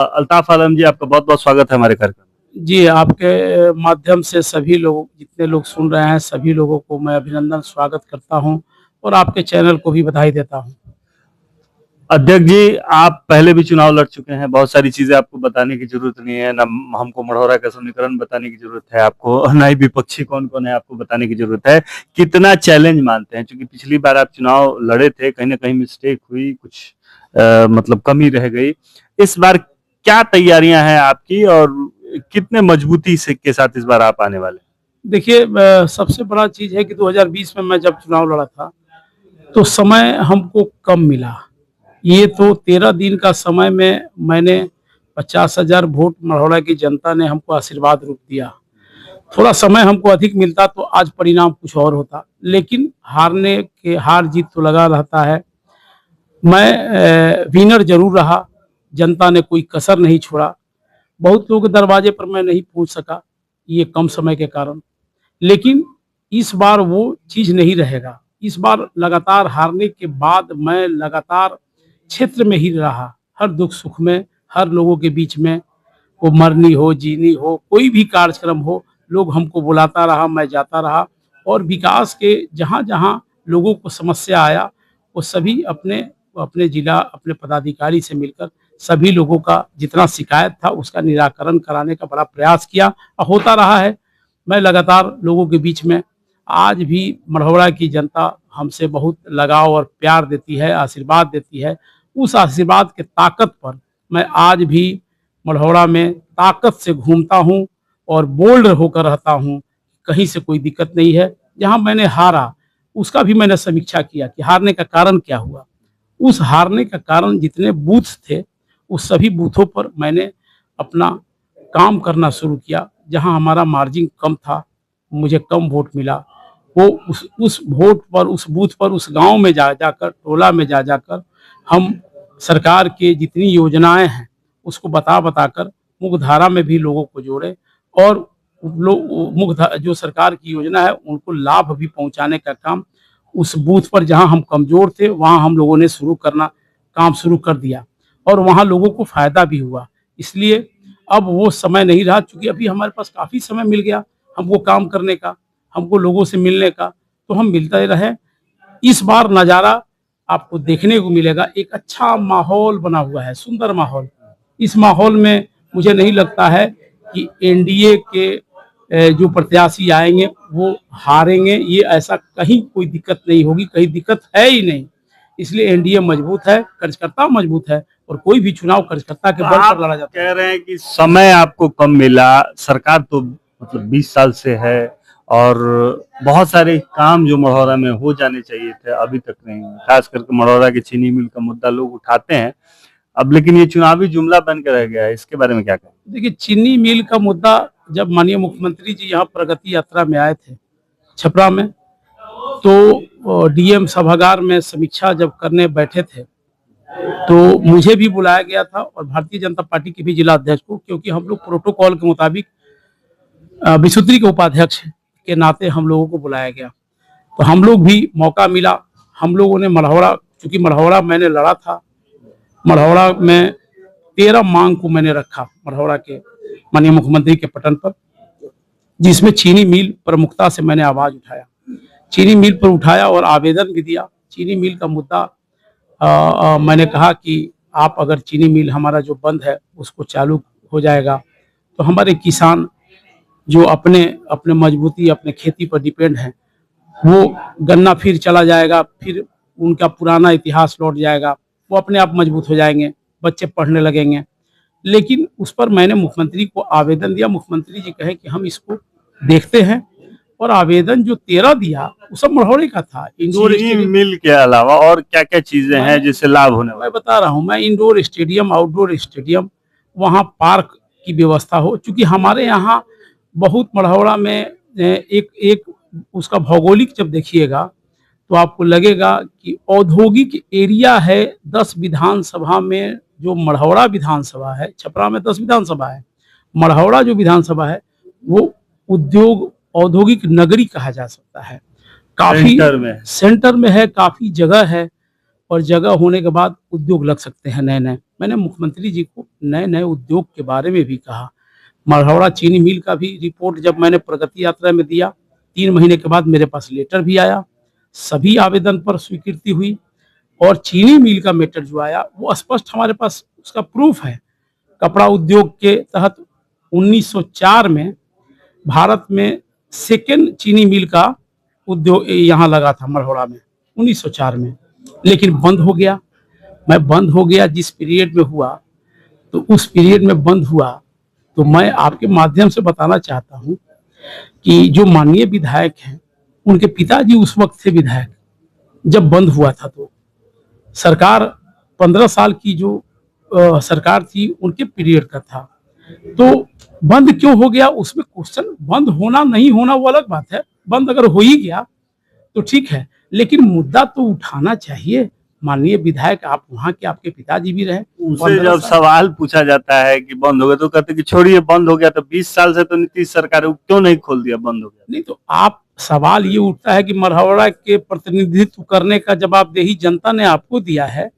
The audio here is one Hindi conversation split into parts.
अल्ताफ आलम जी, आपका बहुत बहुत स्वागत है हमारे कार्यक्रम में। जी, आपके माध्यम से सभी लोग जितने लोग सुन रहे हैं, सभी लोगों को मैं अभिनंदन स्वागत करता हूँ और आपके चैनल को भी बधाई देता हूँ। अध्यक्ष जी, आप पहले भी चुनाव लड़ चुके हैं, बहुत सारी चीजें आपको बताने की जरूरत नहीं है, ना हमको मढ़ौरा का समीकरण बताने की जरूरत है आपको, ना ही विपक्षी कौन कौन है आपको बताने की जरूरत है। कितना चैलेंज मानते हैं, क्योंकि पिछली बार आप चुनाव लड़े थे, कहीं ना कहीं मिस्टेक हुई, कुछ मतलब कमी रह गई। इस बार क्या तैयारियां हैं आपकी और कितने मजबूती से के साथ इस बार आप आने वाले हैं? देखिए, सबसे बड़ा चीज़ है कि 2020 में मैं जब चुनाव लड़ा था, तो समय हमको कम मिला। ये तो 13 दिन का समय में मैंने 50,000 वोट मढ़ौरा की जनता ने हमको आशीर्वाद रूप दिया। थोड़ा समय हमको अधिक मिलता तो आज परिणाम कुछ और होता, लेकिन हार जीत तो लगा रहता है। मैं विनर ज़रूर रहा, जनता ने कोई कसर नहीं छोड़ा। बहुत लोगों के दरवाजे पर मैं नहीं पहुँच सका, ये कम समय के कारण। लेकिन इस बार वो चीज़ नहीं रहेगा। इस बार लगातार हारने के बाद मैं लगातार क्षेत्र में ही रहा, हर दुख-सुख में, हर लोगों के बीच में, वो मरनी हो, जीनी हो, कोई भी कार्यक्रम हो, लोग हमको बुलाता रहा, मैं जाता रहा और विकास के जहाँ-जहाँ लोगों को समस्या आया, वो सभी अपने अपने जिला, अपने पदाधिकारी से मिलकर सभी लोगों का जितना शिकायत था, उसका निराकरण कराने का बड़ा प्रयास किया और होता रहा है। मैं लगातार लोगों के बीच में आज भी मढ़ौरा की जनता हमसे बहुत लगाव और प्यार देती है, आशीर्वाद देती है। उस आशीर्वाद के ताकत पर मैं आज भी मढ़ौरा में ताकत से घूमता हूँ और बोल्ड होकर रहता हूँ, कहीं से कोई दिक्कत नहीं है। जहाँ मैंने हारा, उसका भी मैंने समीक्षा किया कि हारने का कारण क्या हुआ। उस हारने का कारण जितने बूथ थे, उस सभी बूथों पर मैंने अपना काम करना शुरू किया। जहाँ हमारा मार्जिन कम था, मुझे कम वोट मिला, वो उस वोट पर, उस बूथ पर, उस गाँव में जा जाकर, टोला में जा जाकर हम सरकार की जितनी योजनाएँ हैं, उसको बता कर मुख्यधारा में भी लोगों को जोड़े और लोग मुख्य जो सरकार की योजना है, उनको लाभ भी पहुँचाने का काम उस बूथ पर जहाँ हम कमज़ोर थे, वहाँ हम लोगों ने काम शुरू कर दिया और वहाँ लोगों को फ़ायदा भी हुआ। इसलिए अब वो समय नहीं रहा, चूँकि अभी हमारे पास काफ़ी समय मिल गया हमको काम करने का, हमको लोगों से मिलने का, तो हम मिलते रहे। इस बार नज़ारा आपको देखने को मिलेगा, एक अच्छा माहौल बना हुआ है, सुंदर माहौल। इस माहौल में मुझे नहीं लगता है कि एनडीए के जो प्रत्याशी आएँगे वो हारेंगे, ये ऐसा कहीं कोई दिक्कत नहीं होगी, कहीं दिक्कत है ही नहीं। इसलिए एनडीए मजबूत है, कार्यकर्ता मजबूत है और कोई भी चुनाव कार्यकर्ता के तो बल आप पर लड़ा जाता है। कह रहे हैं कि समय आपको कम मिला, सरकार तो मतलब 20 साल से है और बहुत सारे काम जो मढ़ौरा में हो जाने चाहिए थे अभी तक नहीं हुए, खास करके मढ़ौरा की चीनी मिल का मुद्दा लोग उठाते हैं अब, लेकिन ये चुनावी जुमला बन के रह गया है, इसके बारे में क्या कहें? देखिए, चीनी मिल का मुद्दा जब माननीय मुख्यमंत्री जी यहाँ प्रगति यात्रा में आए थे, छपरा में, तो डीएम सभागार में समीक्षा जब करने बैठे थे, तो मुझे भी बुलाया गया था और भारतीय जनता पार्टी के भी जिला अध्यक्ष को, क्योंकि हम लोग प्रोटोकॉल के मुताबिक विसूत्री के उपाध्यक्ष के नाते हम लोगों को बुलाया गया। तो हम लोग भी मौका मिला, हम लोगों ने मढ़ौरा, चूँकि मढ़ौरा मैंने लड़ा था, मढ़ौरा में 13 मांग को मैंने रखा मढ़ौरा के माननीय मुख्यमंत्री के पटल पर, जिसमें चीनी मिल प्रमुखता से मैंने आवाज़ उठाया। चीनी मिल पर उठाया और आवेदन भी दिया। चीनी मिल का मुद्दा मैंने कहा कि आप अगर चीनी मिल हमारा जो बंद है उसको चालू हो जाएगा, तो हमारे किसान जो अपने अपने मजबूती, अपने खेती पर डिपेंड हैं, वो गन्ना फिर चला जाएगा, फिर उनका पुराना इतिहास लौट जाएगा, वो अपने आप मजबूत हो जाएँगे, बच्चे पढ़ने लगेंगे। लेकिन उस पर मैंने मुख्यमंत्री को आवेदन दिया, मुख्यमंत्री जी कहे कि हम इसको देखते हैं और आवेदन जो 13 दिया, वो सब मढ़ौरे का था। इंडोर चीनी स्टेडियम मिल के अलावा और क्या-क्या चीजें हैं जिससे लाभ होने वाला मैं बता रहा हूँ, मैं इंडोर स्टेडियम, आउटडोर स्टेडियम, वहाँ पार्क की व्यवस्था हो, चूँकि हमारे यहाँ बहुत मढ़ौरा में एक एक उसका भौगोलिक जब देखिएगा, तो आपको लगेगा कि औद्योगिक एरिया है। 10 विधानसभा में जो मढ़ौरा विधानसभा है, छपरा में 10 विधानसभा है, मढ़ौरा जो विधानसभा है, वो औद्योगिक नगरी कहा जा सकता है। काफ़ी सेंटर में है, काफ़ी जगह है और जगह होने के बाद उद्योग लग सकते हैं नए-नए। मैंने मुख्यमंत्री जी को नए नए उद्योग के बारे में भी कहा। मढ़ौरा चीनी मिल का भी रिपोर्ट जब मैंने प्रगति यात्रा में दिया, 3 महीने के बाद मेरे पास लेटर भी आया, सभी आवेदन पर स्वीकृति हुई और चीनी मिल का मैटर जो आया वो स्पष्ट हमारे पास उसका प्रूफ है। कपड़ा उद्योग के तहत 1904 में भारत में सेकेंड चीनी मिल का उद्योग यहाँ लगा था मढ़ौरा में 1904 में, लेकिन बंद हो गया। मैं बंद हो गया जिस पीरियड में हुआ, तो उस पीरियड में बंद हुआ, तो मैं आपके माध्यम से बताना चाहता हूँ कि जो माननीय विधायक हैं, उनके पिताजी उस वक्त थे विधायक जब बंद हुआ था। तो सरकार 15 साल की जो सरकार थी उनके पीरियड का था, तो बंद क्यों हो गया उसमें क्वेश्चन, बंद होना नहीं होना वो अलग बात है। बंद अगर हो ही गया तो ठीक है, लेकिन मुद्दा तो उठाना चाहिए। माननीय विधायक आप वहाँ के, आपके पिताजी भी रहे। उनसे जब सवाल पूछा जाता है कि बंद हो गया तो कहते कि छोड़िए बंद हो गया तो 20 साल से तो नीतीश सरकार है, क्यों नहीं खोल दिया, बंद हो गया। नहीं तो आप सवाल ये उठता है कि मढ़ौरा के प्रतिनिधित्व करने का जवाबदेही जनता ने आपको दिया है।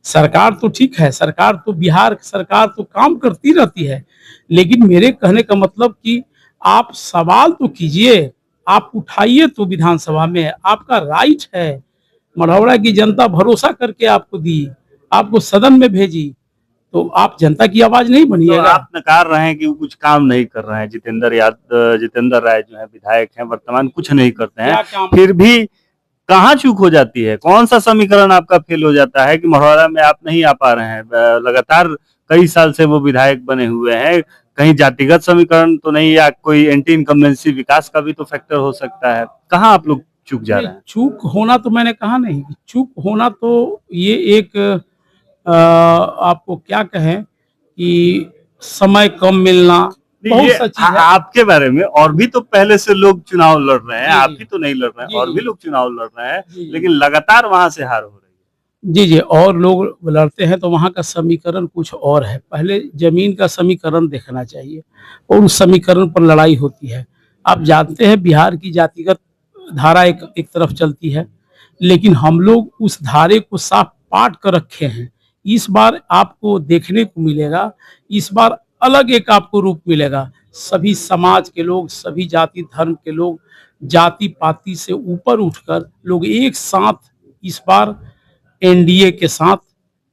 सरकार तो ठीक है, सरकार तो बिहार सरकार तो काम करती रहती है, लेकिन मेरे कहने का मतलब कि आप सवाल तो कीजिए, आप उठाइए तो विधानसभा में, आपका राइट है। मढ़ौरा की जनता भरोसा करके आपको दी, आपको सदन में भेजी, तो आप जनता की आवाज नहीं तो बनिएगा। आप नकार रहे हैं कि वो कुछ काम नहीं कर रहे हैं। जितेंद्र राय जो है विधायक हैं वर्तमान, कुछ नहीं करते हैं, क्या काम? फिर भी कहाँ चूक हो जाती है, कौन सा समीकरण आपका फेल हो जाता है कि मढ़ौरा में आप नहीं आ पा रहे हैं। लगातार कई साल से वो विधायक बने हुए हैं, कहीं जातिगत समीकरण तो नहीं, या कोई एंटी इनकम्बेंसी विकास का भी तो फैक्टर हो सकता है। कहाँ आप लोग चूक जा रहे हैं। चूक होना तो मैंने कहा नहीं, चूक होना तो ये एक आपको क्या कहें कि समय कम मिलना, बहुत ये सा चीज है। आपके बारे में और भी तो पहले से लोग चुनाव लड़ रहे हैं, जी, आप जी। ही तो नहीं लड़ रहे हैं, जी, और भी जी। लोग चुनाव लड़ रहे हैं, जी, जी। लेकिन लगातार वहां से हार हो रही है। जी, जी, और लोग लड़ते हैं तो वहाँ का समीकरण कुछ और है। पहले ज़मीन का समीकरण देखना चाहिए और उस समीकरण पर लड़ाई होती है। आप जानते हैं बिहार की जातिगत धारा एक एक तरफ चलती है, लेकिन हम लोग उस धारे को साफ पाट कर रखे हैं। इस बार आपको देखने को मिलेगा, इस बार अलग एक आपको रूप मिलेगा। सभी समाज के लोग, सभी जाति धर्म के लोग, जाति-पाति से ऊपर उठकर लोग एक साथ इस बार एनडीए के साथ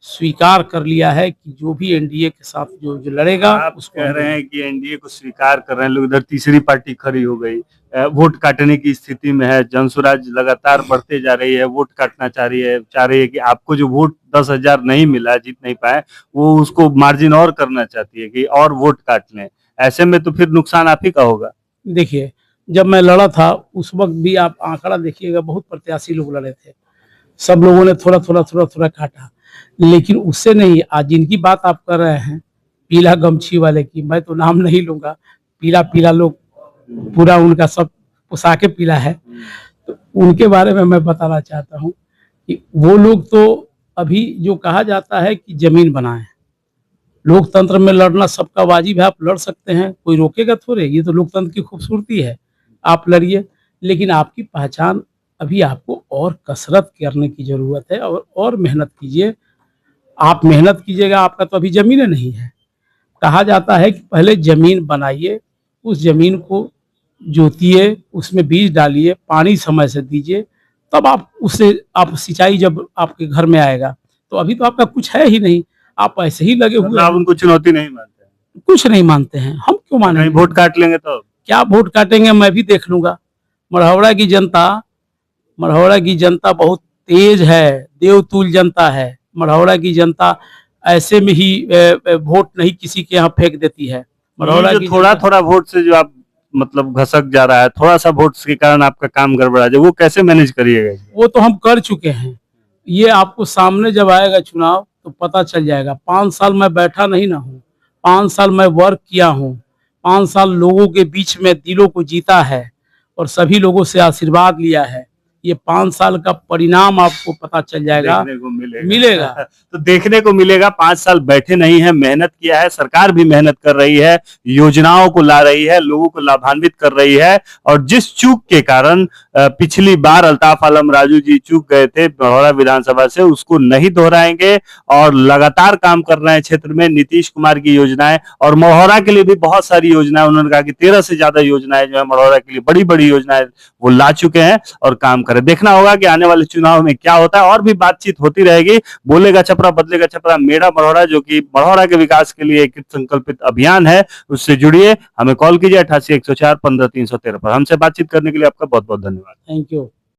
स्वीकार कर लिया है कि जो भी एनडीए के साथ जो लड़ेगा आप उसको कह रहे हैं कि एनडीए को स्वीकार कर रहे हैं लोग, इधर तीसरी पार्टी खड़ी हो गई, वोट काटने की स्थिति में है। जनसुराज लगातार बढ़ते जा रही है, वोट काटना चाह रही है कि आपको जो वोट 10,000 नहीं मिला, जीत नहीं पाए, वो उसको मार्जिन और करना चाहती है कि और वोट काट लें। ऐसे में तो फिर नुकसान आप ही का होगा। देखिए, जब मैं लड़ा था उस वक्त भी आप आंकड़ा देखिएगा, बहुत प्रत्याशी लोग लड़े थे। सब लोगों ने थोड़ा-थोड़ा काटा, लेकिन उससे नहीं। आज जिनकी बात आप कर रहे हैं, पीला गमछी वाले की, मैं तो नाम नहीं लूँगा, पीला-पीला लोग, पूरा उनका सब पोशाके पीला है। तो उनके बारे में मैं बताना चाहता हूँ कि वो लोग तो अभी जो कहा जाता है कि ज़मीन बनाएँ। लोकतंत्र में लड़ना सबका वाजिब है, आप लड़ सकते हैं, कोई रोकेगा थोड़े, ये तो लोकतंत्र की खूबसूरती है। आप लड़िए, लेकिन आपकी पहचान अभी आपको और कसरत करने की ज़रूरत है और मेहनत कीजिए। आप मेहनत कीजिएगा, आपका तो अभी ज़मीनें नहीं है। कहा जाता है कि पहले ज़मीन बनाइए, उस ज़मीन को जोतिए, उसमें बीज डालिए, पानी समय से दीजिए, तब आप उससे आप सिंचाई जब आपके घर में आएगा। तो अभी तो आपका कुछ है ही नहीं, आप ऐसे ही लगे हुए मतलब आप हैं। उनको चुनौती नहीं मानते हैं। कुछ नहीं मानते हैं, हम क्यों कहीं मानेंगे? वोट काट लेंगे तो क्या वोट काटेंगे मैं भी देख लूँगा। मढ़ौरा की जनता मढ़ौरा की जनता बहुत तेज है, देवतुल्य जनता है। मढ़ौरा की जनता ऐसे में ही वोट नहीं किसी के यहाँ फेंक देती है। मढ़ौरा ये की जो थोड़ा जनता थोड़ा वोट से जो आप मतलब घसक जा रहा है, थोड़ा सा वोट के कारण आपका काम गड़बड़ा जाए, वो कैसे मैनेज करिएगा। वो तो हम कर चुके हैं। ये आपको सामने जब आएगा चुनाव तो पता चल जाएगा। 5 साल मैं बैठा नहीं ना हूँ, 5 साल मैं वर्क किया हूँ, 5 साल लोगों के बीच में दिलों को जीता है और सभी लोगों से आशीर्वाद लिया है। ये 5 साल का परिणाम आपको पता चल जाएगा, देखने को मिलेगा। तो देखने को मिलेगा। 5 साल बैठे नहीं है, मेहनत किया है, सरकार भी मेहनत कर रही है, योजनाओं को ला रही है, लोगों को लाभान्वित कर रही है। और जिस चूक के कारण पिछली बार अल्ताफ आलम राजू जी चूक गए थे मढ़ौरा विधानसभा से, उसको नहीं दोहराएंगे और लगातार काम कर रहे हैं क्षेत्र में। नीतीश कुमार की योजनाएं और मढ़ौरा के लिए भी बहुत सारी योजनाएं, उन्होंने कहा कि 13 से ज्यादा योजनाएं जो है मढ़ौरा के लिए बड़ी बड़ी योजनाएं वो ला चुके हैं और काम करें। देखना होगा कि आने वाले चुनाव में क्या होता है। और भी बातचीत होती रहेगी। बोलेगा छपरा बदलेगा छपरा, मेरा मढ़ौरा, जो कि मढ़ौरा के विकास के लिए एक संकल्पित अभियान है, उससे जुड़िए। हमें कॉल कीजिए 88 104 15 313 पर। हमसे बातचीत करने के लिए आपका बहुत बहुत धन्यवाद। Thank you.